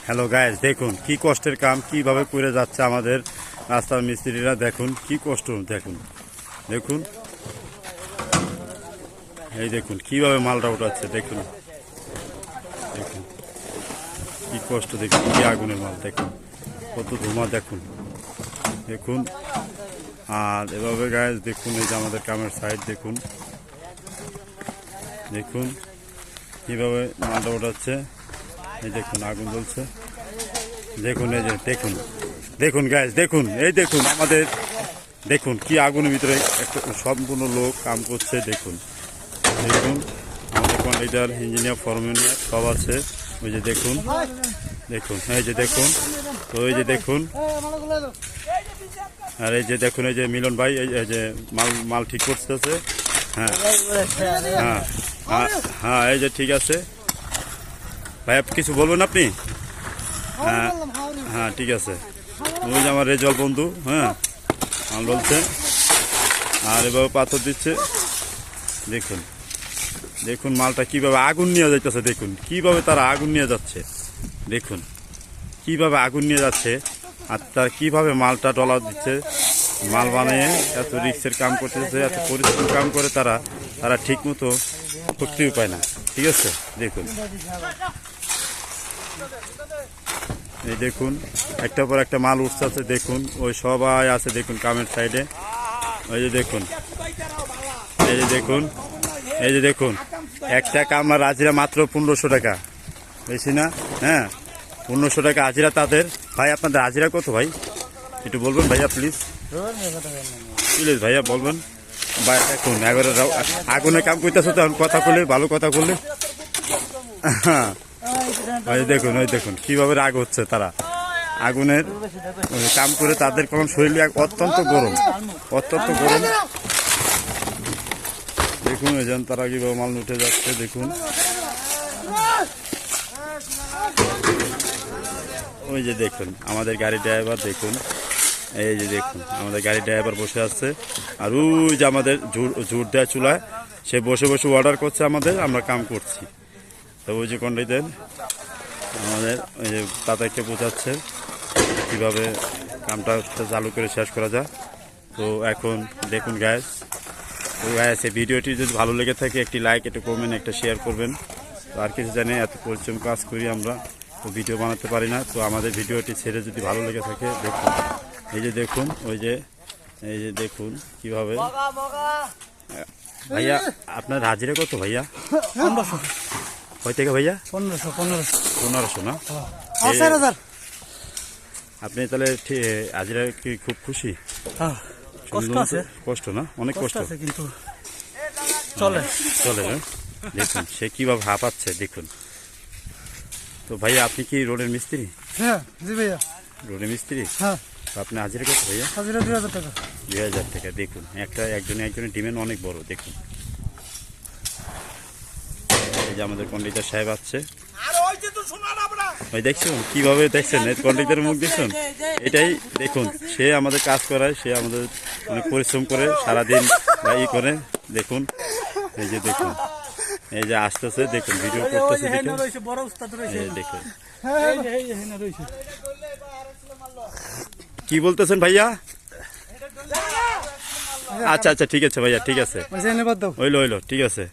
Hello guys, দেখুন কি কষ্টের কাম, কিভাবে করে যাচ্ছে আমাদের রাস্তার মিস্ত্রিরা। দেখুন কি কষ্ট, দেখুন দেখুন এই দেখুন কিভাবে মালটা উঠাচ্ছে। দেখুন দেখুন কি কষ্ট, দেখুন কি আগুনের মাল, দেখুন কত ধোঁয়া, দেখুন দেখুন। আর এভাবে গাইস দেখুন, এই যে আমাদের কামের সাইড, দেখুন দেখুন কিভাবে মালটা উঠাচ্ছে। এই দেখুন আগুন জ্বলছে, দেখুন এই যে দেখুন দেখুন গাইস, দেখুন এই দেখুন আমাদের, দেখুন কি আগুনের ভিতরে একটা সম্পূর্ণ লোক কাম করছে। দেখুন দেখুন আমাদের কন্ট্রাক্টর, ইঞ্জিনিয়ার, ফরম্যান সব আছে। ওই যে দেখুন দেখুন এই যে দেখুন, তো এই যে দেখুন, আর এই যে দেখুন এই যে মিলন ভাই এই যে মাল ঠিক করতেছে। হ্যাঁ হ্যাঁ হ্যাঁ হ্যাঁ, এই যে ঠিক আছে ভাই, কিছু বলবেন আপনি? হ্যাঁ হ্যাঁ ঠিক আছে। ওই যে আমার রেজল বন্ধু, হ্যাঁ মাল বলছে, আর এভাবে পাথর দিচ্ছে। দেখুন দেখুন মালটা কিভাবে আগুন নিয়ে যাইতেছে, দেখুন কিভাবে তারা আগুন নিয়ে যাচ্ছে, দেখুন কিভাবে আগুন নিয়ে যাচ্ছে। আর তার কিভাবে মালটা ডলার দিচ্ছে, মাল বানিয়ে এত রিক্সের কাম করতেছে, এত পরিশ্রম কাম করে তারা ঠিক মতো করতেও পায় না। ঠিক আছে, দেখুন এই দেখুন একটার পর একটা মাল উঠছে। দেখুন ওই সবাই আছে, দেখুন কামের সাইডে। ওই যে দেখুন এই যে দেখুন এই যে দেখুন, একটা কামার হাজিরা মাত্র 1500 টাকা, বেশি না। হ্যাঁ 1500 টাকা হাজিরা তাদের। ভাই আপনাদের হাজিরা কত ভাই, একটু বলবেন ভাইয়া প্লিজ, প্লিজ ভাইয়া বলবেন। ভাই দেখুন এবারে আগুনে কাম করতেছে, তখন কথা বলে ভালো কথা বললে। হ্যাঁ ওই দেখুন ওই দেখুন কিভাবে রাগ হচ্ছে, তারা আগুনের কাম করে তাদের কোন শরীর অত্যন্ত গরম, অত্যন্ত গরম। দেখুন এই যেন তারা কিভাবে মাল উঠে যাচ্ছে। দেখুন ওই যে দেখুন আমাদের গাড়ি ড্রাইভার, দেখুন এই যে দেখুন আমাদের গাড়ি ড্রাইভার বসে আছে। আর ওই যে আমাদের ঝুট দেওয়া চুলায় সে বসে বসে অর্ডার করছে আমাদের, আমরা কাম করছি। তো ওই যে কন্ট্রাক্টর আমাদের ওই যে তাদেরকে বোঝাচ্ছে কীভাবে কামটা চালু করে শেষ করা যায়। তো এখন দেখুন গ্যাস, তো গ্যাস এই ভিডিওটি যদি ভালো লেগে থাকে একটি লাইক, একটু কমেন্ট, একটা শেয়ার করবেন। তো আর কিছু জানি, এত পরিশ্রম কাজ করি আমরা, তো ভিডিও বানাতে পারি না। তো আমাদের ভিডিওটি ছেড়ে যদি ভালো লেগে থাকে দেখুন এই যে দেখুন, ওই যে এই যে দেখুন কীভাবে। ভাইয়া আপনার হাজিরা কত ভাইয়া? 1500। কয় থেকে ভাইয়া? 1500 না? আপনি তাহলে হাজিরা কি খুব খুশি? কষ্ট আছে, কষ্ট না, অনেক কষ্ট আছে কিন্তু চলে চলে। দেখুন সে কিভাবে হাঁপাচ্ছে, দেখুন। তো ভাইয়া আপনি কি রোডের মিস্ত্রি? হ্যাঁ জি ভাইয়া, রোডের মিস্ত্রি। হ্যাঁ আপনি হাজিরা কত ভাইয়া? হাজিরা 2000 টাকা। 2000 টাকা। দেখুন একজনের ডিমান্ড অনেক বড়। দেখুন এই যে আমাদের কন্ট্রাক্টর সাহেব আছে, ভাই দেখছেন কিভাবে, দেখছেন কন্ট্রাক্টরের মুখ দেখছেন, এটাই দেখুন সে আমাদের কাজ করায়, সে আমাদের অনেক পরিশ্রম করে সারাদিন ই করে। দেখুন এই যে দেখুন এই যে আসতেছে, দেখুন ভিডিও করতেছে, দেখুন কি বলতেছেন ভাইয়া? আচ্ছা আচ্ছা ঠিক আছে ভাইয়া, ঠিক আছে, হইলো ঠিক আছে।